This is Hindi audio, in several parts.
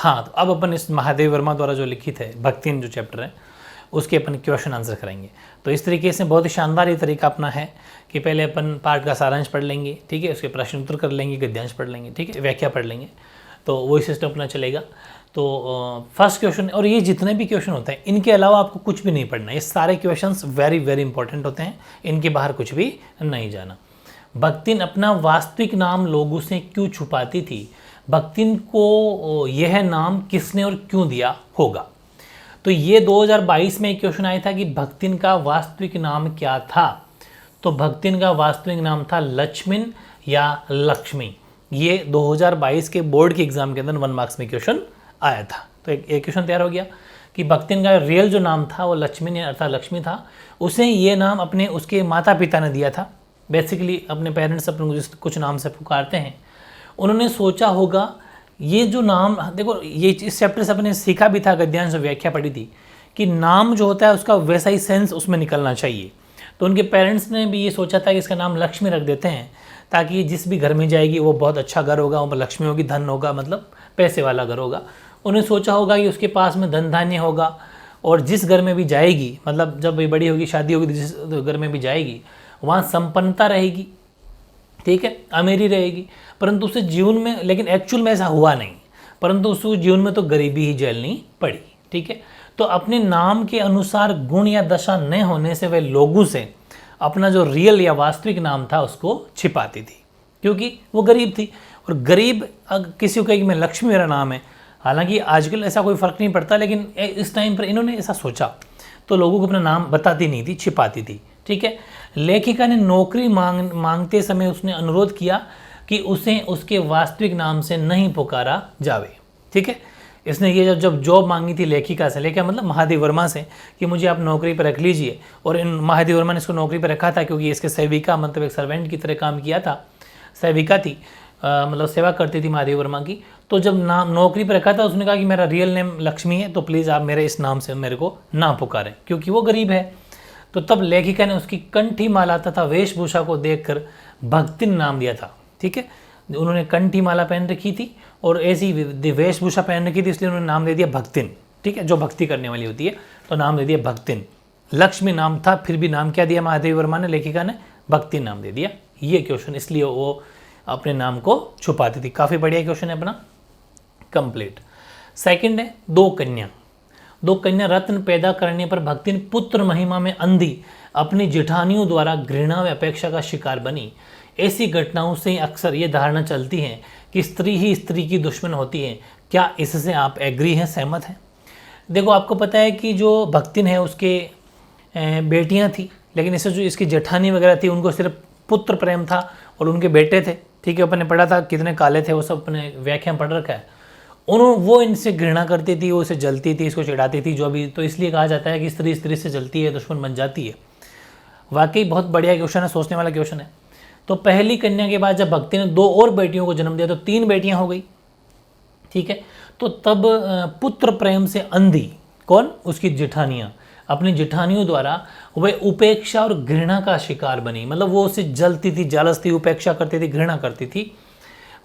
हाँ, तो अब अपन इस महादेव वर्मा द्वारा जो लिखित है भक्तिन जो चैप्टर है उसके अपन क्वेश्चन आंसर करेंगे। तो इस तरीके से बहुत ही शानदार ये तरीका अपना है कि पहले अपन पाठ का सारांश पढ़ लेंगे, ठीक है, उसके प्रश्न उत्तर कर लेंगे, गद्यांश पढ़ लेंगे, ठीक है, व्याख्या पढ़ लेंगे, तो वही सिस्टम अपना चलेगा। तो फर्स्ट क्वेश्चन, और ये जितने भी क्वेश्चन होते हैं इनके अलावा आपको कुछ भी नहीं पढ़ना, ये सारे क्वेश्चंस वेरी वेरी इंपॉर्टेंट होते हैं, इनके बाहर कुछ भी नहीं जाना। भक्तिन अपना वास्तविक नाम लोगों से क्यों छुपाती थी? भक्तिन को यह नाम किसने और क्यों दिया होगा? तो ये 2022 में एक क्वेश्चन आया था कि भक्तिन का वास्तविक नाम क्या था। तो भक्तिन का वास्तविक नाम था लक्ष्मिन या लक्ष्मी। ये 2022 के बोर्ड के एग्जाम के अंदर 1 मार्क्स में क्वेश्चन आया था। तो एक क्वेश्चन तैयार हो गया कि भक्तिन का रियल जो नाम था वो लक्ष्मी अर्थात लक्ष्मी था। उसे ये नाम अपने उसके माता पिता ने दिया था। बेसिकली अपने पेरेंट्स अपने कुछ नाम से पुकारते हैं। उन्होंने सोचा होगा ये जो नाम, देखो ये इस चैप्टर से अपने सीखा भी था, गद्यांश व्याख्या पढ़ी थी कि नाम जो होता है उसका वैसा ही सेंस उसमें निकलना चाहिए। तो उनके पेरेंट्स ने भी ये सोचा था कि इसका नाम लक्ष्मी रख देते हैं ताकि जिस भी घर में जाएगी वो बहुत अच्छा घर होगा, वहाँ लक्ष्मी होगी, धन होगा, मतलब पैसे वाला घर होगा। उन्हें सोचा होगा कि उसके पास में धन धान्य होगा और जिस घर में भी जाएगी, मतलब जब ये बड़ी होगी, शादी होगी, जिस घर में भी जाएगी वहाँ संपन्नता रहेगी, ठीक है, अमीरी रहेगी। परंतु उसे जीवन में, लेकिन एक्चुअल में ऐसा हुआ नहीं, परंतु उसको जीवन में तो गरीबी ही झेलनी पड़ी, ठीक है। तो अपने नाम के अनुसार गुण या दशा न होने से वह लोगों से अपना जो रियल या वास्तविक नाम था उसको छिपाती थी, क्योंकि वो गरीब थी। और गरीब किसी को कहे कि मैं लक्ष्मी मेरा नाम है, हालांकि आजकल ऐसा कोई फ़र्क नहीं पड़ता, लेकिन इस टाइम पर इन्होंने ऐसा सोचा तो लोगों को अपना नाम बताती नहीं थी, छिपाती थी, ठीक है। लेखिका ने नौकरी मांगते समय उसने अनुरोध किया कि उसे उसके वास्तविक नाम से नहीं पुकारा जावे, ठीक है। इसने ये जब जॉब मांगी थी लेखिका से, लेखिका मतलब महादेव वर्मा से, कि मुझे आप नौकरी पर रख लीजिए, और इन महादेव वर्मा ने इसको नौकरी पर रखा था क्योंकि इसके सेविका मतलब एक सर्वेंट की तरह काम किया था, सेविका थी, मतलब सेवा करती थी महादेव वर्मा की। तो जब नाम नौकरी पर रखा था उसने कहा कि मेरा रियल नेम लक्ष्मी है, तो प्लीज़ आप मेरे इस नाम से मेरे को ना पुकारें, क्योंकि वो गरीब है। तो तब लेखिका ने उसकी कंठी माला तथा वेशभूषा को देखकर भक्तिन नाम दिया था, ठीक है। उन्होंने कंठी माला पहन रखी थी और ऐसी वेशभूषा पहन रखी थी, इसलिए उन्होंने नाम दे दिया भक्तिन, ठीक है, जो भक्ति करने वाली होती है, तो नाम दे दिया भक्तिन। लक्ष्मी नाम था, फिर भी नाम क्या दिया महादेव वर्मा ने, लेखिका ने भक्तिन नाम दे दिया। ये क्वेश्चन, इसलिए वो अपने नाम को छुपाती थी। काफ़ी बढ़िया क्वेश्चन है अपना, कंप्लीट। सेकंड है दो कन्या रत्न पैदा करने पर भक्तिन पुत्र महिमा में अंधी अपनी जेठानियों द्वारा घृणा व अपेक्षा का शिकार बनी। ऐसी घटनाओं से अक्सर ये धारणा चलती है कि स्त्री ही स्त्री की दुश्मन होती है। क्या इससे आप एग्री हैं, सहमत हैं? देखो आपको पता है कि जो भक्तिन है उसके बेटियां थी, लेकिन इससे जो इसकी जेठानी वगैरह थी उनको सिर्फ पुत्र प्रेम था और उनके बेटे थे, ठीक है। अपने पढ़ा था कितने काले थे, वो सब अपने व्याख्या पढ़ रखा है। वो इनसे घृणा करती थी, वो इसे जलती थी, इसको चिढ़ाती थी जो भी। तो इसलिए कहा जाता है कि स्त्री स्त्री से जलती है, दुश्मन बन जाती है। वाकई बहुत बढ़िया क्वेश्चन है, सोचने वाला क्वेश्चन है। तो पहली कन्या के बाद जब भक्ति ने 2 और बेटियों को जन्म दिया तो 3 बेटियां हो गई, ठीक है। तो तब पुत्र प्रेम से अंधी, कौन? उसकी जेठानियां, अपनी जेठानियों द्वारा वह उपेक्षा और घृणा का शिकार बनी। मतलब वो उससे जलती थी, जालस थी, उपेक्षा करती थी, घृणा करती थी।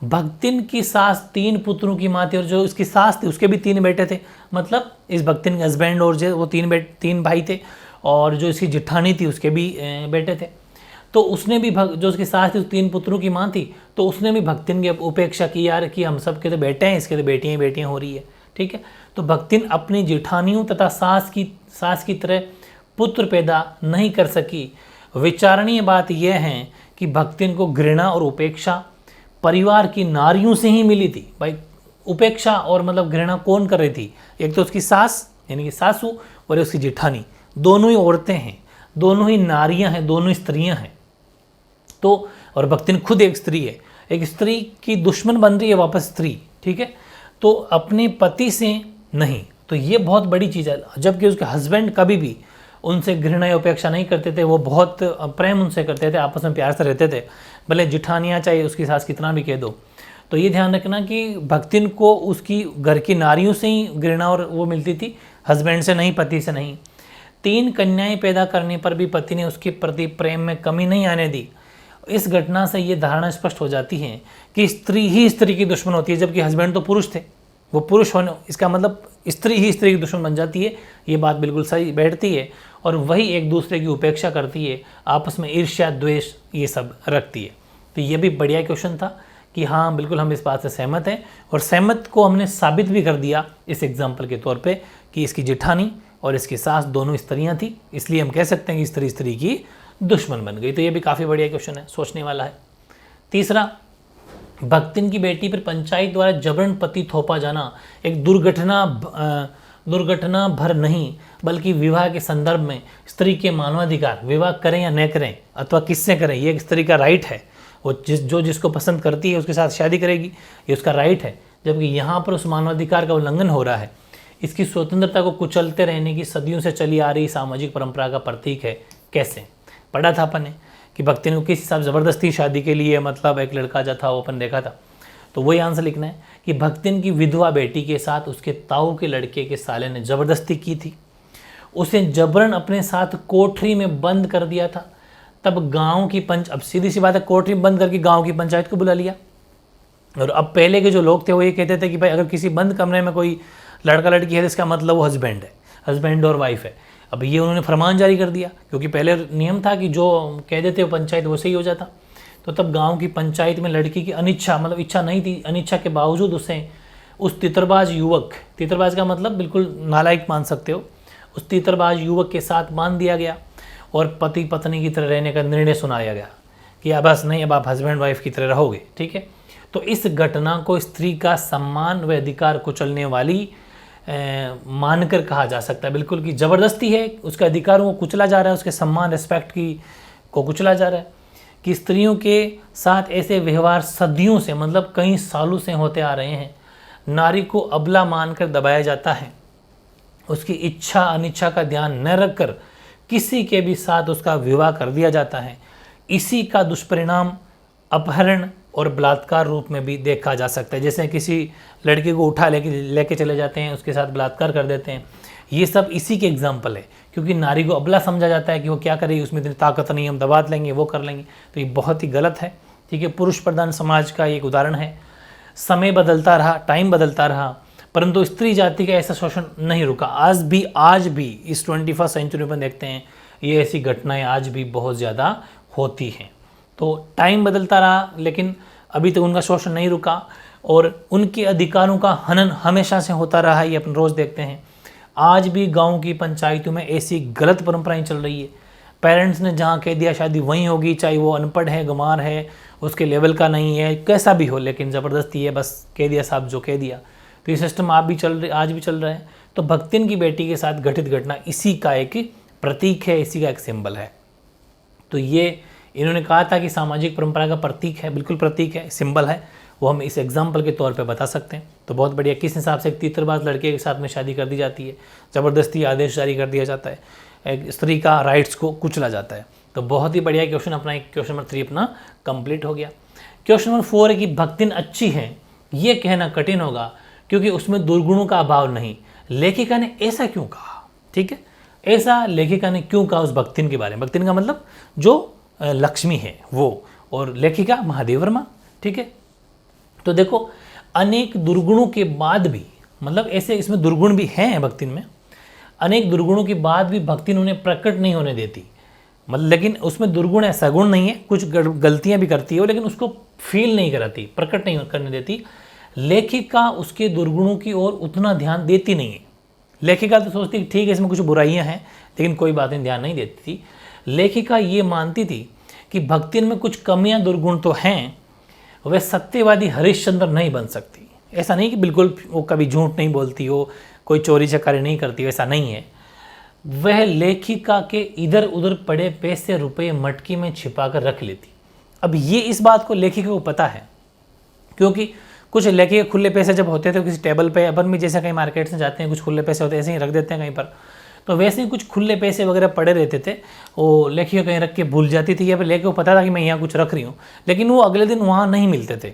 भक्तिन की सास 3 पुत्रों की माँ थी और जो इसकी सास थी उसके भी 3 बेटे थे। मतलब इस भक्तिन के हस्बैंड और जो वो 3 भाई थे, और जो इसकी जेठानी थी उसके भी बेटे थे। तो उसने भी जो उसकी सास थी 3 पुत्रों की माँ थी, तो उसने भी भक्तिन की उपेक्षा की, यार कि हम सब के तो बेटे हैं, इसके तो बेटियाँ ही बेटियाँ हो रही है, ठीक है। तो भक्तिन अपनी जेठानियों तथा सास की तरह पुत्र पैदा नहीं कर सकी। विचारणीय बात यह है कि भक्तिन को घृणा और उपेक्षा परिवार की नारियों से ही मिली थी। भाई उपेक्षा और मतलब घृणा कौन कर रही थी? एक तो उसकी सास यानी कि सासू और उसकी जेठानी, दोनों ही औरतें हैं, दोनों ही नारियां हैं, दोनों ही स्त्रियां हैं। तो और भक्तिन खुद एक स्त्री है, एक स्त्री की दुश्मन बन रही है वापस स्त्री, ठीक है। तो अपने पति से नहीं, तो ये बहुत बड़ी चीज़ है। जबकि उसके हस्बैंड कभी भी उनसे घृणा या उपेक्षा नहीं करते थे, वो बहुत प्रेम उनसे करते थे, आपस में प्यार से रहते थे, भले जिठानियाँ चाहे उसकी सास कितना भी कह दो। तो ये ध्यान रखना कि भक्तिन को उसकी घर की नारियों से ही घृणा और वो मिलती थी, हस्बैंड से नहीं, पति से नहीं। 3 कन्याएं पैदा करने पर भी पति ने उसके प्रति प्रेम में कमी नहीं आने दी। इस घटना से ये धारणा स्पष्ट हो जाती है कि स्त्री ही स्त्री की दुश्मन होती है, जबकि हस्बैंड तो पुरुष थे, वो पुरुष होने, इसका मतलब स्त्री ही स्त्री की दुश्मन बन जाती है, ये बात बिल्कुल सही बैठती है। और वही एक दूसरे की उपेक्षा करती है, आपस में ईर्ष्या द्वेष ये सब रखती है। तो ये भी बढ़िया क्वेश्चन था कि हाँ बिल्कुल हम इस बात से सहमत हैं, और सहमत को हमने साबित भी कर दिया इस एग्जाम्पल के तौर पे कि इसकी जेठानी और इसकी सास दोनों स्त्रियां थी, इसलिए हम कह सकते हैं कि स्त्री स्त्री की दुश्मन बन गई। तो ये भी काफ़ी बढ़िया क्वेश्चन है, सोचने वाला है। तीसरा, भक्तिन की बेटी पर पंचायत द्वारा जबरन पति थोपा जाना एक दुर्घटना भर नहीं बल्कि विवाह के संदर्भ में स्त्री के मानवाधिकार, विवाह करें या न करें अथवा किससे करें, ये एक स्त्री का राइट है। वो जिसको पसंद करती है उसके साथ शादी करेगी, ये उसका राइट है। जबकि यहाँ पर उस मानवाधिकार का उल्लंघन हो रहा है, इसकी स्वतंत्रता को कुचलते रहने की सदियों से चली आ रही सामाजिक परंपरा का प्रतीक है। कैसे? पढ़ा था अपन ने कि भक्ति ने किस हिसाब ज़बरदस्ती शादी के लिए, मतलब एक लड़का जो था वो अपन देखा था। तो वही आंसर लिखना है कि भक्तिन की विधवा बेटी के साथ उसके ताऊ के लड़के के साले ने ज़बरदस्ती की थी, उसे जबरन अपने साथ कोठरी में बंद कर दिया था। तब गांव की अब सीधी सी बात है, कोठरी में बंद करके गांव की पंचायत को बुला लिया। और अब पहले के जो लोग थे वो ये कहते थे कि भाई अगर किसी बंद कमरे में कोई लड़का लड़की है तो इसका मतलब वो हस्बैंड है, हस्बैंड और वाइफ है। अब ये उन्होंने फरमान जारी कर दिया, क्योंकि पहले नियम था कि जो कह देते वो पंचायत वैसे ही हो जाता। तो तब गांव की पंचायत में लड़की की अनिच्छा, मतलब इच्छा नहीं थी, अनिच्छा के बावजूद उसे उस तितरबाज युवक, तितरबाज का मतलब बिल्कुल नालायक मान सकते हो, उस तितरबाज युवक के साथ बांध दिया गया और पति पत्नी की तरह रहने का निर्णय सुनाया गया कि अब बस नहीं, अब आप हस्बैंड वाइफ की तरह रहोगे। ठीक है, तो इस घटना को स्त्री का सम्मान व अधिकार कुचलने वाली मानकर कहा जा सकता है, बिल्कुल कि ज़बरदस्ती है, उसके अधिकारों को कुचला जा रहा है, उसके सम्मान रिस्पेक्ट को कुचला जा रहा है। कि स्त्रियों के साथ ऐसे व्यवहार सदियों से, मतलब कई सालों से होते आ रहे हैं। नारी को अबला मानकर दबाया जाता है, उसकी इच्छा अनिच्छा का ध्यान न रखकर किसी के भी साथ उसका विवाह कर दिया जाता है। इसी का दुष्परिणाम अपहरण और बलात्कार रूप में भी देखा जा सकता है। जैसे किसी लड़की को उठा लेके चले जाते हैं, उसके साथ बलात्कार कर देते हैं, ये सब इसी के एग्जाम्पल है। क्योंकि नारी को अबला समझा जाता है कि वो क्या करेगी, उसमें इतनी ताकत नहीं, हम दबा लेंगे, वो कर लेंगे। तो ये बहुत ही गलत है। ठीक है, पुरुष प्रधान समाज का एक उदाहरण है। समय बदलता रहा, टाइम बदलता रहा, परंतु स्त्री जाति का ऐसा शोषण नहीं रुका। आज भी इस 21वीं सेंचुरी में देखते हैं ये ऐसी घटनाएं आज भी बहुत ज़्यादा होती हैं। तो टाइम बदलता रहा लेकिन अभी तक उनका शोषण नहीं रुका, और उनके अधिकारों का हनन हमेशा से होता रहा है, ये अपन रोज़ देखते हैं। आज भी गांव की पंचायतों में ऐसी गलत परंपराएं चल रही है। पेरेंट्स ने जहां कह दिया शादी वहीं होगी, चाहे वो अनपढ़ है, गंवार है, उसके लेवल का नहीं है, कैसा भी हो, लेकिन ज़बरदस्ती है, बस कह दिया साहब जो कह दिया। तो ये सिस्टम आज भी चल रहा है। तो भक्तिन की बेटी के साथ घटित घटना इसी का एक प्रतीक है, इसी का एक सिंबल है। तो ये इन्होंने कहा था कि सामाजिक परंपरा का प्रतीक है, बिल्कुल प्रतीक है, सिंबल है, वो हम इस एग्जाम्पल के तौर पे बता सकते हैं। तो बहुत बढ़िया, किस हिसाब से एक तीतरबाज लड़के के साथ में शादी कर दी जाती है, ज़बरदस्ती आदेश जारी कर दिया जाता है, एक स्त्री का राइट्स को कुचला जाता है। तो बहुत ही बढ़िया क्वेश्चन अपना, एक क्वेश्चन नंबर 3 अपना कंप्लीट हो गया। क्वेश्चन नंबर 4 है कि भक्तिन अच्छी है, ये कहना कठिन होगा क्योंकि उसमें दुर्गुणों का अभाव नहीं। लेखिका ने ऐसा क्यों कहा? ठीक है, ऐसा लेखिका ने क्यों कहा उस भक्तिन के बारे में? भक्तिन का मतलब जो लक्ष्मी है वो, और लेखिका महादेव वर्मा। ठीक है, तो देखो अनेक दुर्गुणों के बाद भी, मतलब ऐसे इसमें दुर्गुण भी हैं भक्तिन में, अनेक दुर्गुणों के बाद भी भक्तिन उन्हें प्रकट नहीं होने देती। मतलब लेकिन उसमें दुर्गुण है, सगुण नहीं है, कुछ गलतियां भी करती है लेकिन उसको फील नहीं कराती, प्रकट नहीं करने देती। लेखिका उसके दुर्गुणों की ओर उतना ध्यान देती नहीं है। लेखिका तो सोचती ठीक है इसमें कुछ बुराइयां हैं, लेकिन कोई बातें ध्यान नहीं देती थी। लेखिका ये मानती थी कि भक्तिन में कुछ कमियां दुर्गुण तो हैं, वह सत्यवादी हरिश्चंद्र नहीं बन सकती। ऐसा नहीं कि बिल्कुल वो कभी झूठ नहीं बोलती हो, कोई चोरी चकारी नहीं करती, ऐसा नहीं है। वह लेखिका के इधर उधर पड़े पैसे रुपए मटकी में छिपा कर रख लेती। अब ये इस बात को लेखिका को पता है, क्योंकि कुछ लेखिका खुले पैसे जब होते थे किसी टेबल पे, अपन भी जैसे कहीं मार्केट से जाते हैं कुछ खुले पैसे होते हैं, ऐसे ही रख देते हैं कहीं पर, तो वैसे ही कुछ खुले पैसे वगैरह पड़े रहते थे, वो लेखिका कहीं रख के भूल जाती थी, या फिर लेखिका को पता था कि मैं यहाँ कुछ रख रही हूँ, लेकिन वो अगले दिन वहाँ नहीं मिलते थे।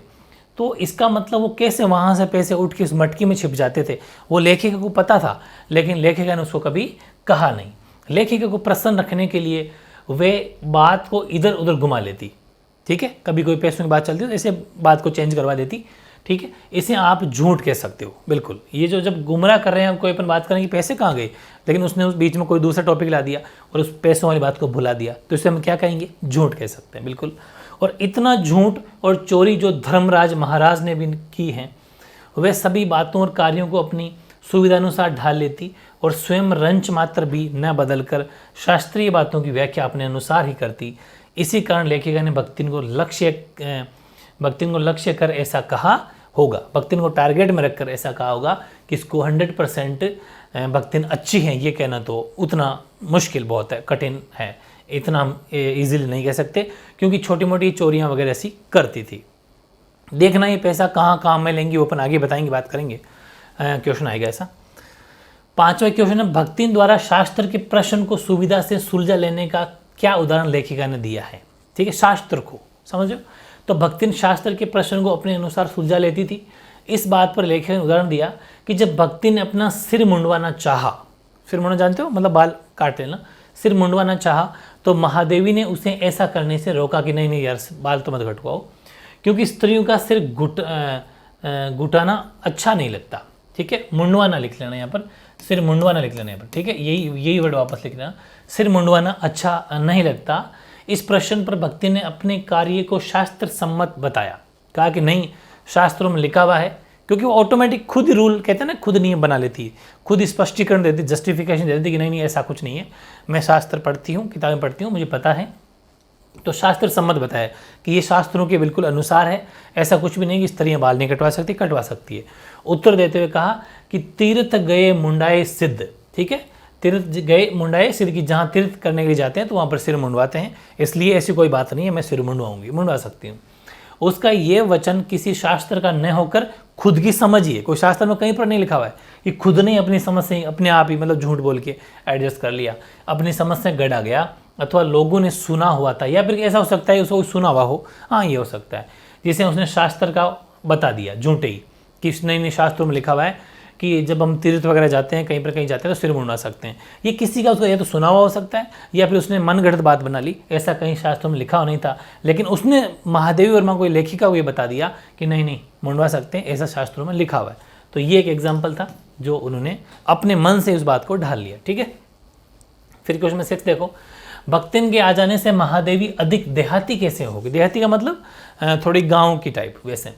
तो इसका मतलब वो कैसे वहाँ से पैसे उठ के उस मटकी में छिप जाते थे, वो लेखिका को पता था, लेकिन लेखिका ने उसको कभी कहा नहीं। लेखिका को प्रसन्न रखने के लिए वे बात को इधर उधर घुमा लेती। ठीक है, कभी कोई पैसों की बात चलती तो ऐसे बात को चेंज करवा देती, ठीक है, इसे आप झूठ कह सकते हो। बिल्कुल, ये जो जब गुमराह कर रहे हैं, कोई अपन बात करें कि पैसे कहाँ गए, लेकिन उसने उस बीच में कोई दूसरा टॉपिक ला दिया और उस पैसों वाली बात को भुला दिया, तो इसे हम क्या कहेंगे, झूठ कह सकते हैं। बिल्कुल, और इतना झूठ और चोरी जो धर्मराज महाराज ने भी की है, वह सभी बातों और कार्यों को अपनी सुविधानुसार ढाल लेती और स्वयं रंच मात्र भी न बदलकर शास्त्रीय बातों की व्याख्या अपने अनुसार ही करती। इसी कारण लेखिका ने भक्तिन को लक्ष्य कर ऐसा कहा होगा, भक्तिन को टारगेट में रखकर ऐसा कहा होगा कि इसको 100% भक्तिन अच्छी है, ये कहना तो उतना मुश्किल बहुत है, कठिन है, इतना हम ईजिली नहीं कह सकते, क्योंकि छोटी मोटी चोरियां वगैरह ऐसी करती थी। देखना ये पैसा कहाँ काम में लेंगी, वो अपन आगे बताएंगे, बात करेंगे, क्वेश्चन आएगा ऐसा। 5वां क्वेश्चन है, भक्तिन द्वारा शास्त्र के प्रश्न को सुविधा से सुलझा लेने का क्या उदाहरण लेखिका ने दिया है। ठीक है, शास्त्र को समझो, तो भक्तिन शास्त्र के प्रश्न को अपने अनुसार सुलझा लेती थी। इस बात पर लेखिका ने उदाहरण दिया कि जब भक्तिन ने अपना सिर मुंडवाना चाहा, सिर मुंडवाना जानते हो, मतलब बाल काट लेना, सिर मुंडवाना चाहा, तो महादेवी ने उसे ऐसा करने से रोका कि नहीं नहीं यार, बाल तो मत कटवाओ, क्योंकि स्त्रियों का सिर गुटाना अच्छा नहीं लगता। ठीक है, मुंडवाना लिख लेना यहाँ पर, सिर मुंडवाना लिख लेना यहाँ पर। ठीक है, यही वर्ड वापस लिख लेना, सिर मुंडवाना अच्छा नहीं लगता। इस प्रश्न पर भक्ति ने अपने कार्य को शास्त्र सम्मत बताया, कहा कि नहीं, शास्त्रों में लिखा हुआ है, क्योंकि वो ऑटोमेटिक खुद रूल कहते हैं ना, खुद नियम बना लेती है, खुद स्पष्टीकरण देती, जस्टिफिकेशन दे देती कि नहीं नहीं ऐसा कुछ नहीं है, मैं शास्त्र पढ़ती हूँ, किताबें पढ़ती हूँ, मुझे पता है, तो शास्त्र सम्मत बताया कि ये शास्त्रों के बिल्कुल अनुसार है, ऐसा कुछ भी नहीं कि स्त्रियाँ बाल नहीं कटवा सकती, कटवा सकती है। उत्तर देते हुए कहा कि तीर्थ गए मुंडाए सिद्ध, ठीक है, तीर्थ गए मुंडाए सिद्ध, की जहाँ तीर्थ करने के लिए जाते हैं तो वहाँ पर सिर मुंडवाते हैं, इसलिए ऐसी कोई बात नहीं है मैं सिर मुंडवाऊंगी, मुंडवा सकती हूँ। उसका ये वचन किसी शास्त्र का न होकर खुद की समझ ही है, कोई शास्त्र में कहीं पर नहीं लिखा हुआ है कि खुद ने अपनी समझ से अपने आप ही मतलब झूठ बोल के एडजस्ट कर लिया, अपनी समझ से गढ़ा गया, अथवा लोगों ने सुना हुआ था, या फिर ऐसा हो सकता है उसको सुना हुआ हो, हाँ ये हो सकता है, जिसे उसने शास्त्र का बता दिया झूठे ही कि नहीं शास्त्रों में लिखा हुआ है कि जब हम तीर्थ वगैरह जाते हैं, कहीं पर कहीं जाते हैं तो सिर मुंडवा सकते हैं। ये किसी का उसका या तो सुना हुआ हो सकता है या फिर उसने मनगढ़ंत बात बना ली, ऐसा कहीं शास्त्रों में लिखा हुआ नहीं था, लेकिन उसने महादेवी वर्मा को लेखिका को ये बता दिया कि नहीं नहीं मुंडवा सकते हैं, ऐसा शास्त्रों में लिखा हुआ है। तो ये एक एग्जाम्पल था जो उन्होंने अपने मन से उस बात को ढाल लिया। ठीक है, फिर क्वेश्चन में 6 देखो, भक्तिन के आ जाने से महादेवी अधिक देहाती कैसे होगी। देहाती का मतलब थोड़ी गाँव की टाइप वैसे,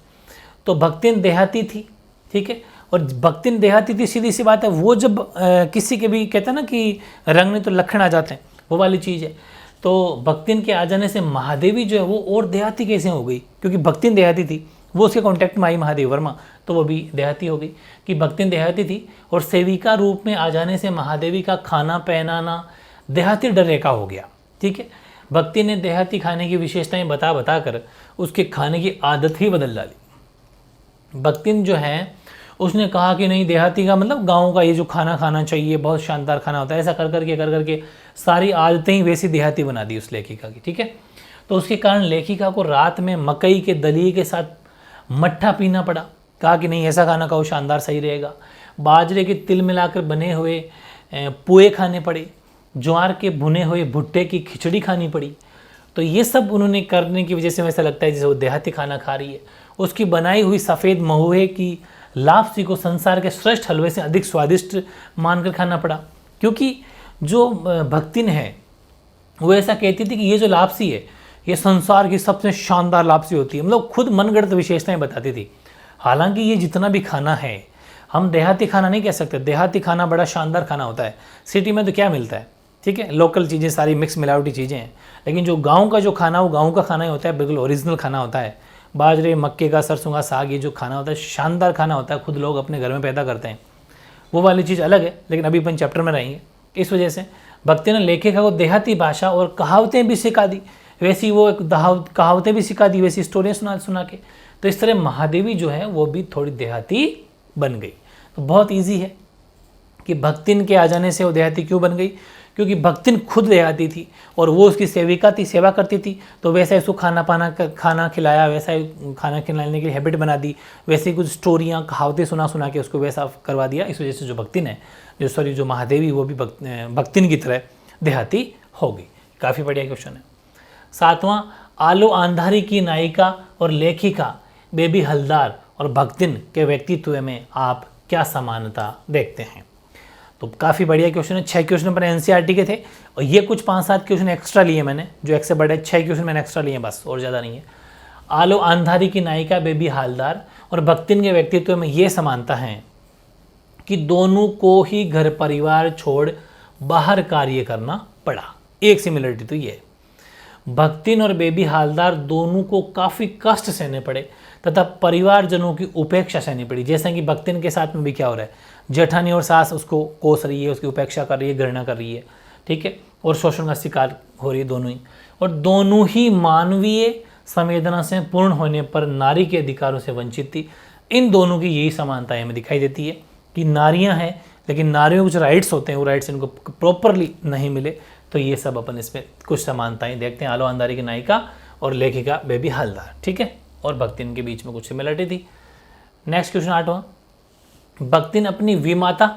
तो भक्तिन देहाती थी। ठीक है, और भक्तिन देहाती थी, सीधी सी बात है, वो जब किसी के भी कहते हैं ना कि रंग नहीं तो लखन आ जाते हैं, वो वाली चीज़ है। तो भक्तिन के आ जाने से महादेवी जो है वो और देहाती कैसे हो गई, क्योंकि भक्तिन देहाती थी, वो उसके कॉन्टैक्ट में आई महादेवी वर्मा, तो वो भी देहाती हो गई कि भक्तिन देहाती थी, और सेविका रूप में आ जाने से महादेवी का खाना पहनाना देहाती डरे का हो गया। ठीक है, भक्ति ने देहाती खाने की विशेषताएं बता कर उसके खाने की आदत ही बदल डाली। भक्तिन जो है उसने कहा कि नहीं, देहाती का मतलब गाँव का ये जो खाना खाना चाहिए, बहुत शानदार खाना होता है, ऐसा कर करके सारी आदतें ही वैसी देहाती बना दी उस लेखिका की। ठीक है, तो उसके कारण लेखिका को रात में मकई के दलिए के साथ मट्ठा पीना पड़ा। कहा कि नहीं ऐसा खाना खाओ, शानदार सही रहेगा। बाजरे के तिल मिलाकर बने हुए पुए खाने पड़े, ज्वार के भुने हुए भुट्टे की खिचड़ी खानी पड़ी। तो ये सब उन्होंने करने की वजह से ऐसा लगता है जैसे वो देहाती खाना खा रही है। उसकी बनाई हुई सफ़ेद महुए की लापसी को संसार के श्रेष्ठ हलवे से अधिक स्वादिष्ट मानकर खाना पड़ा, क्योंकि जो भक्तिन है वो ऐसा कहती थी कि ये जो लापसी है ये संसार की सबसे शानदार लापसी होती है, मतलब खुद मनगढ़ंत विशेषताएं बताती थी। हालांकि ये जितना भी खाना है, हम देहाती खाना नहीं कह सकते, देहाती खाना बड़ा शानदार खाना होता है। सिटी में तो क्या मिलता है, ठीक है, लोकल चीज़ें सारी मिक्स मिलावटी चीज़ें हैं, लेकिन जो गाँव का जो खाना वो गाँव का खाना ही होता है, बिल्कुल ओरिजिनल खाना होता है। बाजरे मक्के का सरसों का साग, ये जो खाना होता है शानदार खाना होता है, खुद लोग अपने घर में पैदा करते हैं, वो वाली चीज़ अलग है। लेकिन अभी अपन चैप्टर में रहेंगे। इस वजह से भक्ति ने लेखिका को देहाती भाषा और कहावतें भी सिखा दी, वैसी वो एक कहावतें भी सिखा दी, वैसी स्टोरियाँ सुना के। तो इस तरह महादेवी जो है वो भी थोड़ी देहाती बन गई। तो बहुत ईजी है कि भक्तिन के आ जाने से वो देहाती क्यों बन गई, क्योंकि भक्तिन खुद देहाती थी और वो उसकी सेविका थी, सेवा करती थी। तो वैसा इसको खाना खिलाया, वैसा ही खाना खिलाने की हैबिट बना दी, वैसे ही कुछ स्टोरियाँ कहावतें सुना के उसको वैसा करवा दिया। इस वजह से जो भक्तिन है, जो महादेवी, वो भी भक्तिन की तरह देहाती हो गई। काफ़ी बढ़िया क्वेश्चन है। 7वां, आलो आंधारी की नायिका और लेखिका बेबी हलदार और भक्तिन के व्यक्तित्व में आप क्या समानता देखते हैं। तो काफ़ी बढ़िया क्वेश्चन है। 6 क्वेश्चन पर एनसीईआरटी के थे और ये कुछ 5-7 क्वेश्चन एक्स्ट्रा लिए मैंने, जो एक से बड़े 6 क्वेश्चन मैंने एक्स्ट्रा लिए बस, और ज़्यादा नहीं है। आलो अंधारी की नायिका बेबी हालदार और भक्तिन के व्यक्तित्व में ये समानता है कि दोनों को ही घर परिवार छोड़ बाहर कार्य करना पड़ा। एक सिमिलरिटी तो ये है, भक्तिन और बेबी हालदार दोनों को काफ़ी कष्ट सहने पड़े तथा परिवारजनों की उपेक्षा सहनी पड़ी। जैसा कि भक्तिन के साथ में भी क्या हो रहा है, जेठानी और सास उसको कोस रही है, उसकी उपेक्षा कर रही है, घृणा कर रही है, ठीक है, और शोषण का शिकार हो रही है दोनों ही। और दोनों ही मानवीय संवेदना से पूर्ण होने पर नारी के अधिकारों से वंचित थी। इन दोनों की यही समानता हमें दिखाई देती है कि नारियां हैं, लेकिन नारियों के जो राइट्स होते हैं वो राइट्स इनको प्रॉपरली नहीं मिले। तो ये सब अपन इसमें कुछ समानताएं देखते हैं, आलो अंधारी की नायिका और लेखिका बेबी हालदार, ठीक है, और भक्तिन के बीच में कुछ सिमिलरिटी थी। नेक्स्ट क्वेश्चन 8वां, भक्तिन अपनी विमाता,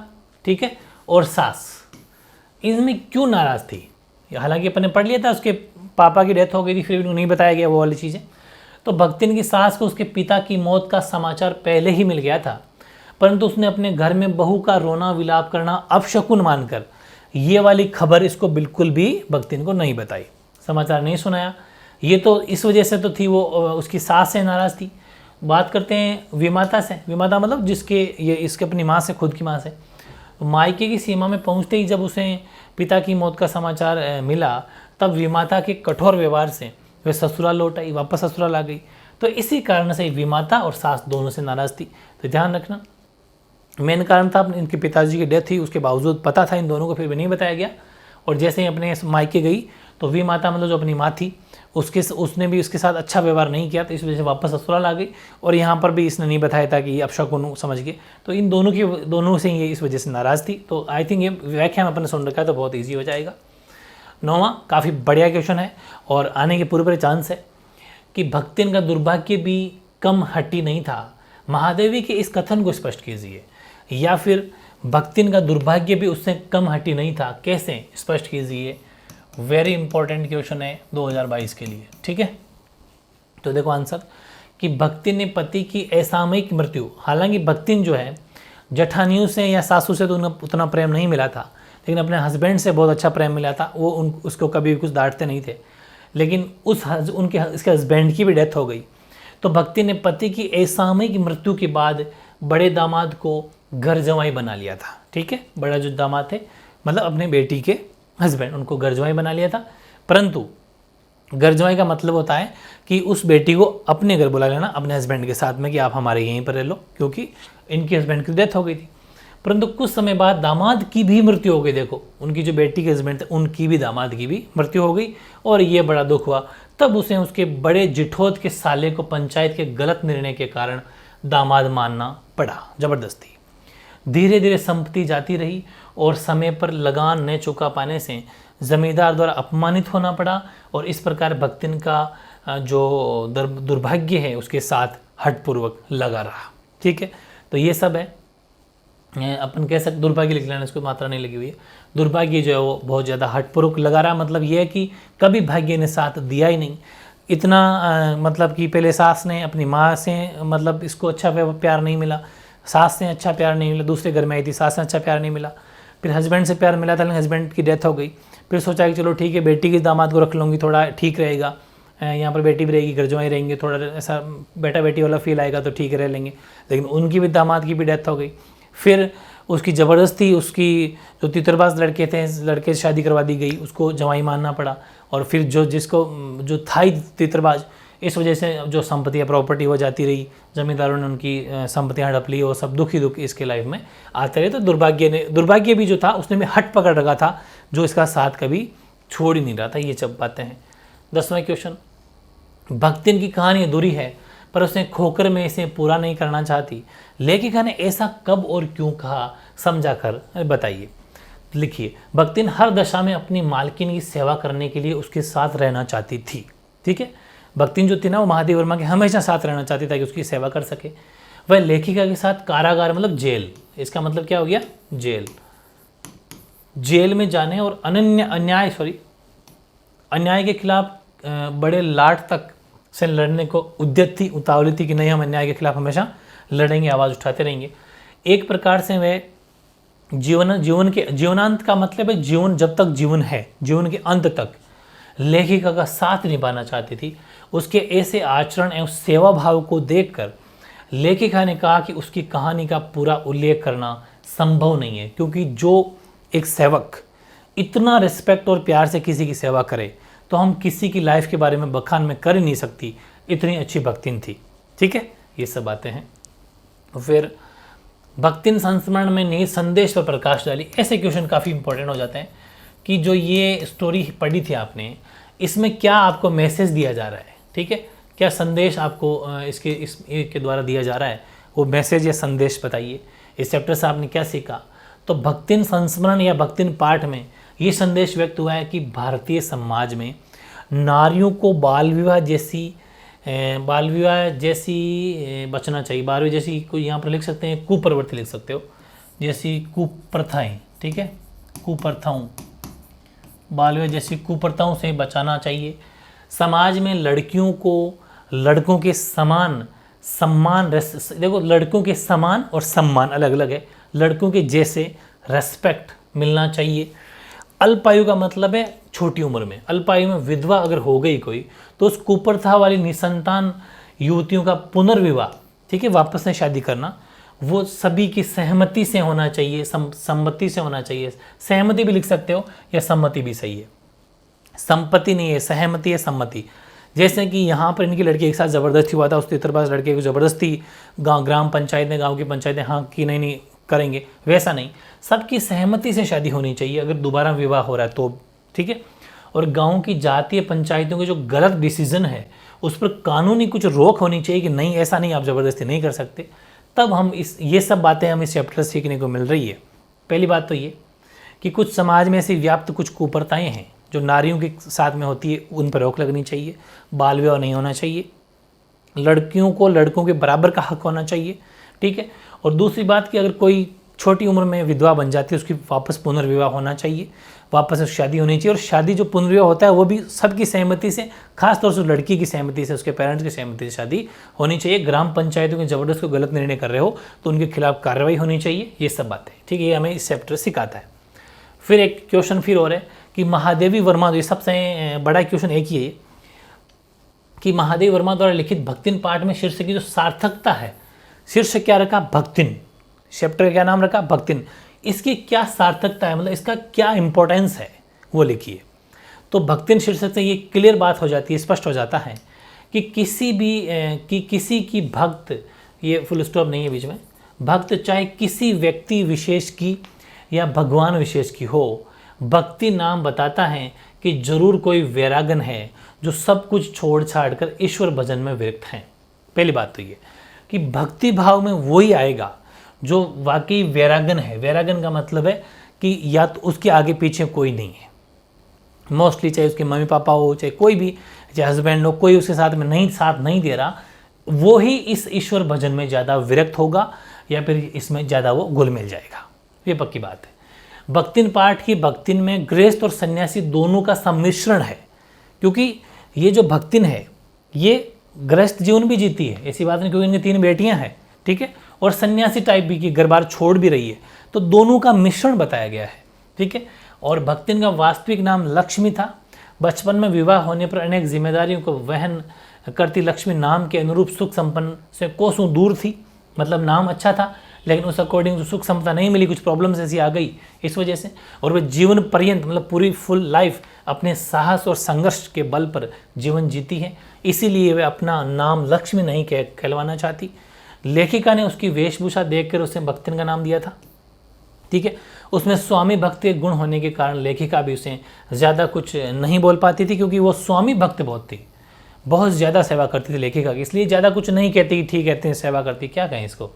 ठीक है, और सास, इनमें क्यों नाराज थी। हालांकि अपन ने पढ़ लिया था, उसके पापा की डेथ हो गई थी, फिर भी नहीं बताया गया वो वाली चीज़ें। तो भक्तिन की सास को उसके पिता की मौत का समाचार पहले ही मिल गया था, परंतु उसने अपने घर में बहू का रोना विलाप करना अपशकुन मानकर ये वाली खबर इसको बिल्कुल भी भक्तिन को नहीं बताई, समाचार नहीं सुनाया। ये तो इस वजह से तो थी, वो उसकी सास से नाराज़ थी। बात करते हैं विमाता से। विमाता मतलब जिसके ये इसके अपनी माँ से, खुद की माँ से। मायके की सीमा में पहुँचते ही जब उसे पिता की मौत का समाचार मिला, तब विमाता के कठोर व्यवहार से वे ससुराल लौट आई, वापस ससुराल आ गई। तो इसी कारण से विमाता और सास दोनों से नाराज़ थी। तो ध्यान रखना, मेन कारण था इनके पिताजी की डेथ थी, उसके बावजूद पता था इन दोनों को, फिर भी नहीं बताया गया। और जैसे ही अपने मायके गई तो विमाता मतलब जो अपनी माँ थी उसने भी उसके साथ अच्छा व्यवहार नहीं किया, तो इस वजह से वापस ससुराल आ गई। और यहाँ पर भी इसने नहीं बताया था कि ये अपशकुन समझ के, तो इन दोनों से ये इस वजह से नाराज़ थी। तो आई थिंक ये व्याख्या में अपने सुन रखा है तो बहुत ईजी हो जाएगा। 9वां काफ़ी बढ़िया क्वेश्चन है और आने के पूरे चांस है कि भक्तिन का दुर्भाग्य भी कम हट्टी नहीं था। महादेवी के इस कथन को स्पष्ट कीजिए, या फिर भक्तिन का दुर्भाग्य भी उससे कम हट्टी नहीं था, कैसे स्पष्ट कीजिए। वेरी इंपॉर्टेंट क्वेश्चन है 2022 के लिए, ठीक है। तो देखो आंसर कि भक्तिन ने पति की असामयिक मृत्यु, हालांकि भक्तिन जो है जेठानियों से या सासू से तो उन्हें उतना प्रेम नहीं मिला था, लेकिन अपने हस्बैंड से बहुत अच्छा प्रेम मिला था। वो उसको कभी भी कुछ डांटते नहीं थे, लेकिन इसके हस्बैंड की भी डेथ हो गई। तो भक्ति ने पति की असामयिक मृत्यु के बाद बड़े दामाद को घर जवाई बना लिया था, ठीक है। बड़ा जो दामाद थे मतलब अपने बेटी के हस्बैंड, उनको घर जवाई बना लिया था। परंतु घर जवाई का मतलब होता है कि उस बेटी को अपने घर बुला लेना, अपने हस्बैंड के साथ में, कि आप हमारे यहीं पर रह लो, क्योंकि इनके हस्बैंड की डेथ हो गई थी। परंतु कुछ समय बाद दामाद की भी मृत्यु हो गई। देखो, उनकी जो बेटी के हस्बैंड थे उनकी भी, दामाद की भी मृत्यु हो गई, और ये बड़ा दुख हुआ। तब उसे उसके बड़े जिठोद के साले को पंचायत के गलत निर्णय के कारण दामाद मानना पड़ा जबरदस्ती। धीरे धीरे संपत्ति जाती रही और समय पर लगान न चुका पाने से जमींदार द्वारा अपमानित होना पड़ा, और इस प्रकार भक्तिन का जो दुर्भाग्य है उसके साथ हठपूर्वक लगा रहा, ठीक है। तो ये सब है, अपन कह सकते दुर्भाग्य लिख लेना, इसको मात्रा नहीं लगी हुई है। दुर्भाग्य जो है वो बहुत ज़्यादा हठपूर्वक लगा रहा, मतलब ये है कि कभी भाग्य ने साथ दिया ही नहीं इतना। मतलब कि पहले सास ने अपनी माँ से मतलब इसको अच्छा प्यार नहीं मिला, सास से अच्छा प्यार नहीं मिला, दूसरे घर में आई थी, सास से अच्छा प्यार नहीं मिला। फिर हस्बैंड से प्यार मिला था, लेकिन हस्बैंड की डेथ हो गई। फिर सोचा कि चलो ठीक है, बेटी के दामाद को रख लूँगी, थोड़ा ठीक रहेगा, यहाँ पर बेटी भी रहेगी, घर जवाई रहेंगे, थोड़ा ऐसा बेटा बेटी वाला फील आएगा तो ठीक रह लेंगे। लेकिन उनकी भी, दामाद की भी डेथ हो गई। फिर उसकी ज़बरदस्ती, उसकी जो तितरबाज लड़के थे, लड़के से शादी करवा दी गई, उसको जवाई मानना पड़ा। और फिर जो था ही तितरबाज, इस वजह से जो संपत्ति या प्रॉपर्टी हो जाती रही, ज़मींदारों ने उनकी संपत्तियाँ हड़प ली, और सब दुख ही दुख इसके लाइफ में आते रहे। तो दुर्भाग्य भी जो था उसने भी हट पकड़ रखा था, जो इसका साथ कभी छोड़ ही नहीं रहा था। ये सब बातें हैं। 10वां क्वेश्चन, भक्तिन की कहानी अधूरी है पर उसने खोकर में इसे पूरा नहीं करना चाहती। लेखिका ने ऐसा कब और क्यों कहा, समझा कर बताइए। लिखिए, भक्तिन हर दशा में अपनी मालकिन की सेवा करने के लिए उसके साथ रहना चाहती थी, ठीक है। भक्तिन जो थी ना, वो महादेव वर्मा के हमेशा साथ रहना चाहती ताकि उसकी सेवा कर सके। वह लेखिका के साथ कारागार मतलब जेल, इसका मतलब क्या हो गया, जेल में जाने और अन्याय के खिलाफ बड़े लाट तक से लड़ने को उद्यत थी, उतावली थी कि नहीं, हम अन्याय के खिलाफ हमेशा लड़ेंगे, आवाज़ उठाते रहेंगे। एक प्रकार से वे जीवनांत का मतलब है जीवन, जब तक जीवन है, जीवन के अंत तक लेखिका का साथ निभाना चाहती थी। उसके ऐसे आचरण एवं सेवा भाव को देखकर लेखिका ने कहा कि उसकी कहानी का पूरा उल्लेख करना संभव नहीं है, क्योंकि जो एक सेवक इतना रिस्पेक्ट और प्यार से किसी की सेवा करे तो हम किसी की लाइफ के बारे में बखान में कर ही नहीं सकती, इतनी अच्छी भक्तिन थी। ठीक है, ये सब बातें हैं। फिर भक्तिन संस्मरण में निहित संदेश पर प्रकाश डाली। ऐसे क्वेश्चन काफ़ी इंपॉर्टेंट हो जाते हैं कि जो ये स्टोरी पढ़ी थी आपने, इसमें क्या आपको मैसेज दिया जा रहा है, ठीक है, क्या संदेश आपको इसके द्वारा दिया जा रहा है, वो मैसेज या संदेश बताइए। इस चैप्टर से आपने क्या सीखा? तो भक्तिन संस्मरण या भक्तिन पाठ में ये संदेश व्यक्त हुआ है कि भारतीय समाज में नारियों को बाल विवाह जैसी बचना चाहिए। बाल विवाह जैसी कोई यहाँ पर लिख सकते हैं, कुप्रवृत्ति लिख सकते हो, जैसी कुप्रथाएं, ठीक है, कुप्रथाओं, बाल विवाह जैसी कुप्रथाओं से बचाना चाहिए। समाज में लड़कियों को लड़कों के समान सम्मान, देखो लड़कों के समान और सम्मान अलग अलग है, लड़कों के जैसे रेस्पेक्ट मिलना चाहिए। अल्पायु का मतलब है छोटी उम्र में, अल्पायु में विधवा अगर हो गई कोई तो उस कुप्रथा वाली निसंतान युवतियों का पुनर्विवाह, ठीक है, वापस से शादी करना, वो सभी की सहमति से होना चाहिए, सम्मति से होना चाहिए। सहमति भी लिख सकते हो या सम्मति भी सही है, संपत्ति नहीं है, सहमति है, सम्मति। जैसे कि यहाँ पर इनकी लड़की एक साथ ज़बरदस्ती हुआ था, उस तीतरबाज लड़के को ज़बरदस्ती ग्राम पंचायत ने, गाँव की पंचायत ने हाँ कि नहीं करेंगे, वैसा नहीं, सबकी सहमति से शादी होनी चाहिए अगर दोबारा विवाह हो रहा है तो, ठीक है। और गांव की जातीय पंचायतों के जो गलत डिसीजन है उस पर कानूनी कुछ रोक होनी चाहिए कि नहीं, ऐसा नहीं, आप ज़बरदस्ती नहीं कर सकते। तब हम ये सब बातें हम इस चैप्टर से सीखने को मिल रही है। पहली बात तो ये कि कुछ समाज में ऐसी व्याप्त कुछ कुप्रथाएँ हैं जो नारियों के साथ में होती है, उन पर रोक लगनी चाहिए। बाल विवाह नहीं होना चाहिए, लड़कियों को लड़कों के बराबर का हक होना चाहिए, ठीक है। और दूसरी बात कि अगर कोई छोटी उम्र में विधवा बन जाती है उसकी वापस पुनर्विवाह होना चाहिए, वापस शादी होनी चाहिए। और शादी जो पुनर्विवाह होता है वो भी सबकी सहमति से, खासतौर से लड़की की सहमति से, उसके पेरेंट्स की सहमति से शादी होनी चाहिए। ग्राम पंचायतों के जबरदस्त को गलत निर्णय कर रहे हो तो उनके खिलाफ कार्रवाई होनी चाहिए। ये सब बातें, ठीक है, ये हमें इस चैप्टर सिखाता है। फिर एक क्वेश्चन फिर और है कि महादेवी वर्मा, ये सबसे बड़ा क्वेश्चन एक ही है कि महादेवी वर्मा द्वारा लिखित भक्तिन पाठ में शीर्षक की जो सार्थकता है, शीर्षक क्या रखा? भक्तिन। चैप्टर का क्या नाम रखा? भक्तिन। इसकी क्या सार्थकता है, मतलब इसका क्या इंपॉर्टेंस है वो लिखिए। तो भक्तिन शीर्षक से ये क्लियर बात हो जाती है, स्पष्ट हो जाता है कि किसी की भक्त, ये फुल स्टॉप नहीं है बीच में, भक्त चाहे किसी व्यक्ति विशेष की या भगवान विशेष की हो, भक्ति नाम बताता है कि जरूर कोई वैरागन है जो सब कुछ छोड़ छाड़ कर ईश्वर भजन में विरक्त हैं। पहली बात तो ये कि भक्ति भाव में वही आएगा जो वाकई वैरागन है। वैरागन का मतलब है कि या तो उसके आगे पीछे कोई नहीं है, मोस्टली चाहे उसके मम्मी पापा हो, चाहे कोई भी, चाहे हस्बैंड हो, कोई उसके साथ में साथ नहीं दे रहा, वो ही इस ईश्वर भजन में ज़्यादा विरक्त होगा या फिर इसमें ज़्यादा वो घुल मिल जाएगा। ये पक्की बात है। भक्तिन पाठ की भक्तिन में गृहस्थ और सन्यासी दोनों का सम्मिश्रण है, क्योंकि ये जो भक्तिन है ये गृहस्थ जीवन भी जीती है, ऐसी बात नहीं, क्योंकि इनकी 3 बेटियां हैं, ठीक है, और सन्यासी टाइप भी की घर बार छोड़ भी रही है, तो दोनों का मिश्रण बताया गया है, ठीक है। और भक्तिन का वास्तविक नाम लक्ष्मी था। बचपन में विवाह होने पर अनेक जिम्मेदारियों को वहन करती लक्ष्मी नाम के अनुरूप सुख संपन्न से कोसों दूर थी। मतलब नाम अच्छा था लेकिन उस अकॉर्डिंग सुख संपदा नहीं मिली, कुछ प्रॉब्लम्स ऐसी आ गई इस वजह से। और वह जीवन पर्यंत, मतलब पूरी फुल लाइफ अपने साहस और संघर्ष के बल पर जीवन जीती है, इसीलिए वे अपना नाम लक्ष्मी नहीं कहलवाना चाहती। लेखिका ने उसकी वेशभूषा देखकर उसे भक्तिन का नाम दिया था, ठीक है। उसमें स्वामी भक्त के गुण होने के कारण लेखिका भी उसे ज़्यादा कुछ नहीं बोल पाती थी, क्योंकि वो स्वामी भक्त बहुत थी, बहुत ज़्यादा सेवा करती थी लेखिका की, इसलिए ज़्यादा कुछ नहीं कहती, ठीक कहते हैं सेवा करती, क्या कहें इसको,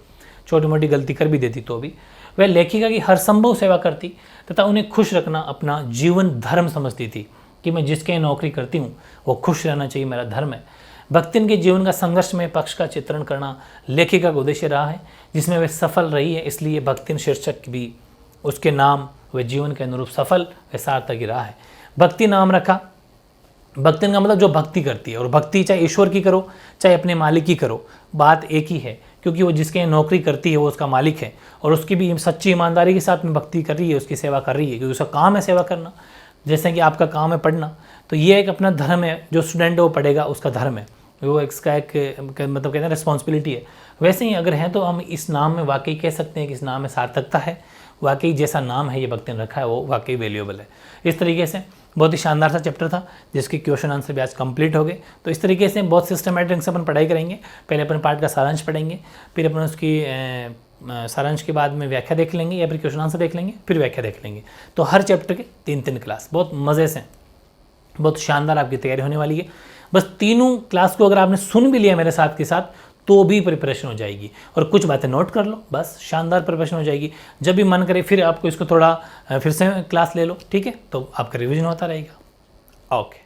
छोटी मोटी गलती कर भी देती तो भी वह लेखिका की हर संभव सेवा करती तथा उन्हें खुश रखना अपना जीवन धर्म समझती थी कि मैं जिसके नौकरी करती हूँ वो खुश रहना चाहिए, मेरा धर्म है। भक्तिन के जीवन का संघर्षमय पक्ष का चित्रण करना लेखिका का उद्देश्य रहा है, जिसमें वह सफल रही है, इसलिए भक्तिन शीर्षक भी उसके नाम व जीवन के अनुरूप सफल व सार्थक ही रहा है। भक्ति नाम रखा। भक्तिन का मतलब जो भक्ति करती है, और भक्ति चाहे ईश्वर की करो चाहे अपने मालिक की करो, बात एक ही है, क्योंकि वो जिसके यहाँ नौकरी करती है वो उसका मालिक है और उसकी भी सच्ची ईमानदारी के साथ में भक्ति कर रही है, उसकी सेवा कर रही है, क्योंकि उसका काम है सेवा करना। जैसे कि आपका काम है पढ़ना, तो ये एक अपना धर्म है, जो स्टूडेंट है वो पढ़ेगा, उसका धर्म है, वो इसका एक मतलब कहते हैं रिस्पॉन्सिबिलिटी है। वैसे ही अगर हैं तो हम इस नाम में वाकई कह सकते हैं कि इस नाम में सार्थकता है, वाकई जैसा नाम है ये भक्ति ने रखा है वो वाकई वैल्यूएबल है। इस तरीके से बहुत ही शानदार सा चैप्टर था जिसके क्वेश्चन आंसर भी आज कंप्लीट हो गए। तो इस तरीके से बहुत सिस्टमेटिक से अपन पढ़ाई करेंगे। पहले अपन पार्ट का सारांश पढ़ेंगे, फिर अपन उसकी सारांश के बाद में व्याख्या देख लेंगे या फिर क्वेश्चन आंसर देख लेंगे, फिर व्याख्या देख लेंगे। तो हर चैप्टर के 3-3 क्लास बहुत मज़े से, बहुत शानदार आपकी तैयारी होने वाली है। बस तीनों क्लास को अगर आपने सुन भी लिया मेरे साथ के साथ तो भी प्रिपरेशन हो जाएगी, और कुछ बातें नोट कर लो, बस शानदार प्रिपरेशन हो जाएगी। जब भी मन करे फिर आपको इसको थोड़ा फिर से क्लास ले लो, ठीक है, तो आपका रिवीजन होता रहेगा। ओके।